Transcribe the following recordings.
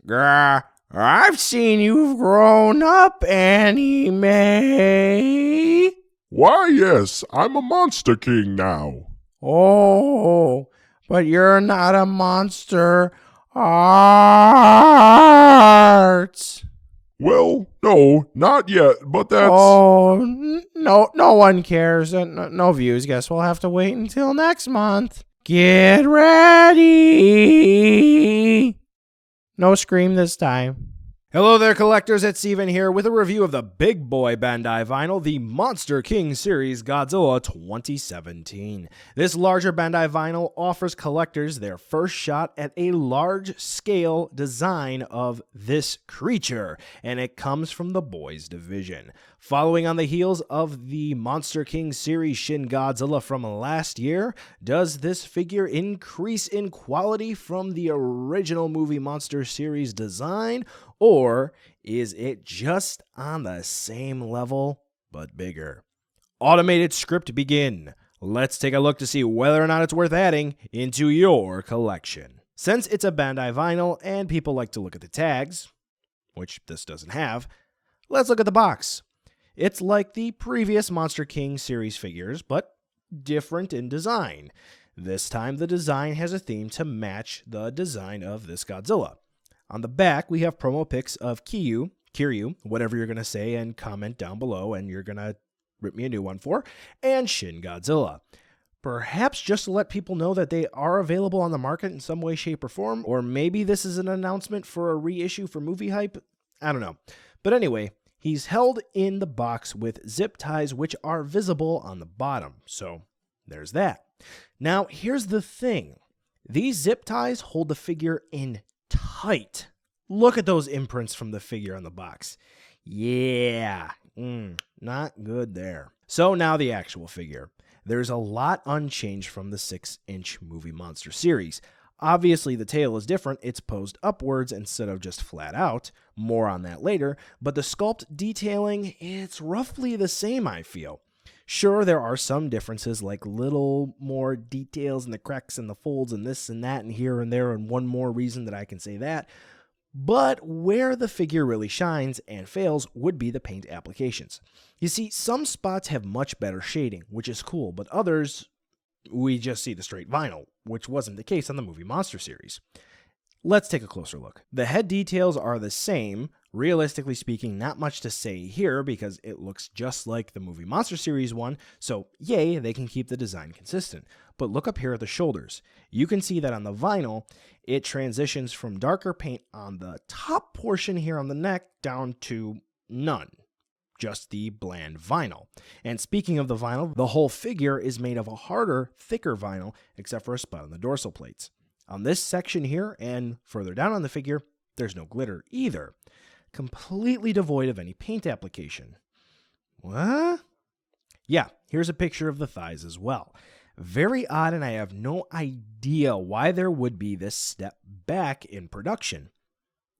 Grr, I've seen you've grown up, anime. Why, yes, I'm a Monster King now. Oh, but you're not a monster art. Well, no, not yet, but that's... Oh, no one cares. No views. Guess we'll have to wait until next month. Get ready. No scream this time. Hello there, collectors. It's Steven here with a review of the big boy Bandai vinyl, the Monster King series Godzilla 2017. This larger Bandai vinyl offers collectors their first shot at a large-scale design of this creature, and it comes from the Boys division. Following on the heels of the Monster King series Shin Godzilla from last year, does this figure increase in quality from the original movie Monster series design, or is it just on the same level, but bigger? Automated script begin. Let's take a look to see whether or not it's worth adding into your collection. Since it's a Bandai vinyl and people like to look at the tags, which this doesn't have, let's look at the box. It's like the previous Monster King series figures, but different in design. This time the design has a theme to match the design of this Godzilla. On the back, we have promo pics of Kiryu, whatever you're going to say, and comment down below, and you're going to rip me a new one for, and Shin Godzilla. Perhaps just to let people know that they are available on the market in some way, shape, or form, or maybe this is an announcement for a reissue for movie hype. I don't know. But anyway, he's held in the box with zip ties which are visible on the bottom, so there's that. Now, here's the thing. These zip ties hold the figure in tight. Look at those imprints from the figure on the box. Yeah, not good there. So now the actual figure. There's a lot unchanged from the 6-inch movie monster series. Obviously, the tail is different. It's posed upwards instead of just flat out. More on that later. But the sculpt detailing, it's roughly the same, I feel. Sure, there are some differences, like little more details in the cracks and the folds and this and that and here and there, and one more reason that I can say that. But where the figure really shines and fails would be the paint applications. You see, some spots have much better shading, which is cool, but others, we just see the straight vinyl, which wasn't the case on the movie Monster series. Let's take a closer look. The head details are the same. Realistically speaking, not much to say here because it looks just like the movie Monster Series one, so yay, they can keep the design consistent. But look up here at the shoulders. You can see that on the vinyl, it transitions from darker paint on the top portion here on the neck down to none. Just the bland vinyl. And speaking of the vinyl, the whole figure is made of a harder, thicker vinyl, except for a spot on the dorsal plates. On this section here and further down on the figure, there's no glitter either. Completely devoid of any paint application. What? Yeah, here's a picture of the thighs as well. Very odd, and I have no idea why there would be this step back in production.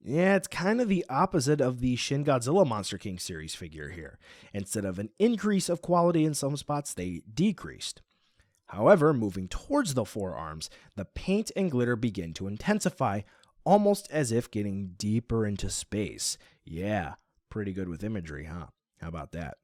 Yeah, it's kind of the opposite of the Shin Godzilla Monster King series figure here. Instead of an increase of quality in some spots, they decreased. However, moving towards the forearms, the paint and glitter begin to intensify, almost as if getting deeper into space. Yeah, pretty good with imagery, huh? How about that?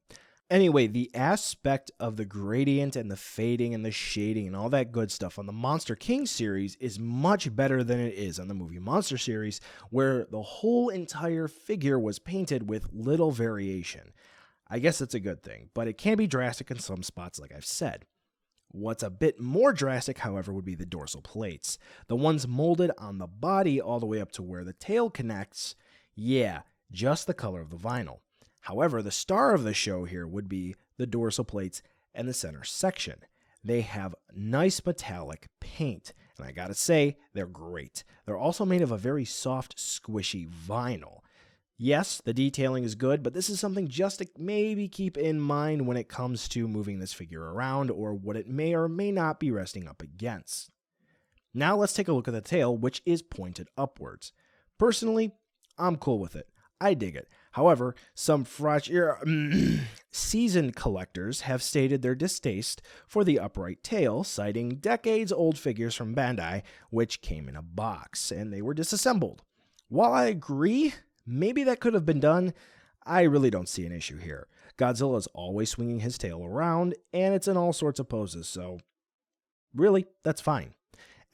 Anyway, the aspect of the gradient and the fading and the shading and all that good stuff on the Monster King series is much better than it is on the movie Monster series, where the whole entire figure was painted with little variation. I guess that's a good thing, but it can be drastic in some spots, like I've said. What's a bit more drastic, however, would be the dorsal plates. The ones molded on the body all the way up to where the tail connects. Yeah, just the color of the vinyl. However, the star of the show here would be the dorsal plates and the center section. They have nice metallic paint, and I gotta say, they're great. They're also made of a very soft, squishy vinyl. Yes, the detailing is good, but this is something just to maybe keep in mind when it comes to moving this figure around or what it may or may not be resting up against. Now let's take a look at the tail, which is pointed upwards. Personally, I'm cool with it. I dig it. However, some seasoned collectors have stated their distaste for the upright tail, citing decades-old figures from Bandai, which came in a box, and they were disassembled. While I agree, maybe that could have been done, I really don't see an issue here. Godzilla is always swinging his tail around, and it's in all sorts of poses, so really, that's fine.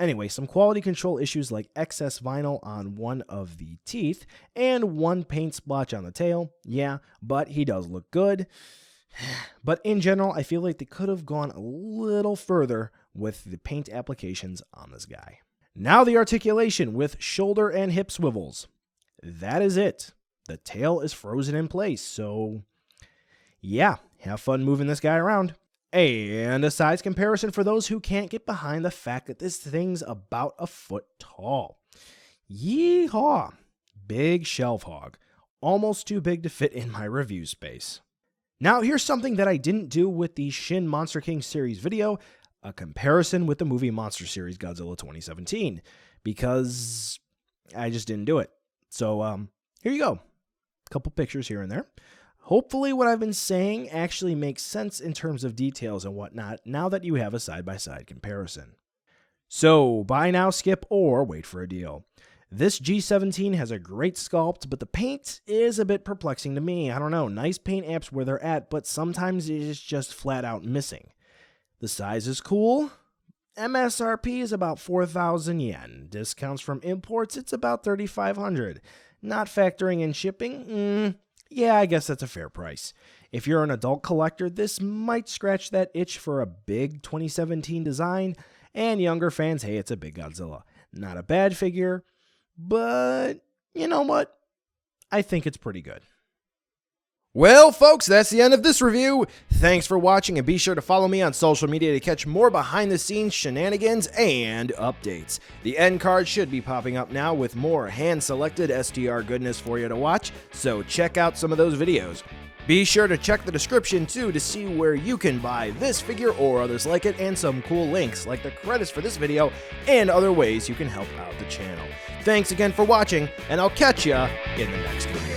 Anyway, some quality control issues like excess vinyl on one of the teeth and one paint splotch on the tail. Yeah, but he does look good. But in general, I feel like they could have gone a little further with the paint applications on this guy. Now the articulation with shoulder and hip swivels. That is it. The tail is frozen in place, so yeah, have fun moving this guy around. And a size comparison for those who can't get behind the fact that this thing's about a foot tall. Yeehaw! Big shelf hog. Almost too big to fit in my review space. Now here's something that I didn't do with the Shin Monster King series video, a comparison with the movie monster series Godzilla 2017, because I just didn't do it. So here you go. A couple pictures here and there. Hopefully what I've been saying actually makes sense in terms of details and whatnot now that you have a side-by-side comparison. So, buy now, skip, or wait for a deal. This G17 has a great sculpt, but the paint is a bit perplexing to me. I don't know, nice paint apps where they're at, but sometimes it is just flat out missing. The size is cool. MSRP is about 4,000 yen. Discounts from imports, it's about 3,500. Not factoring in shipping, yeah, I guess that's a fair price. If you're an adult collector, this might scratch that itch for a big 2017 design, and younger fans, hey, it's a big Godzilla. Not a bad figure, but you know what? I think it's pretty good. Well, folks, that's the end of this review. Thanks for watching, and be sure to follow me on social media to catch more behind-the-scenes shenanigans and updates. The end card should be popping up now with more hand-selected STR goodness for you to watch, so check out some of those videos. Be sure to check the description, too, to see where you can buy this figure or others like it, and some cool links, like the credits for this video, and other ways you can help out the channel. Thanks again for watching, and I'll catch ya in the next video.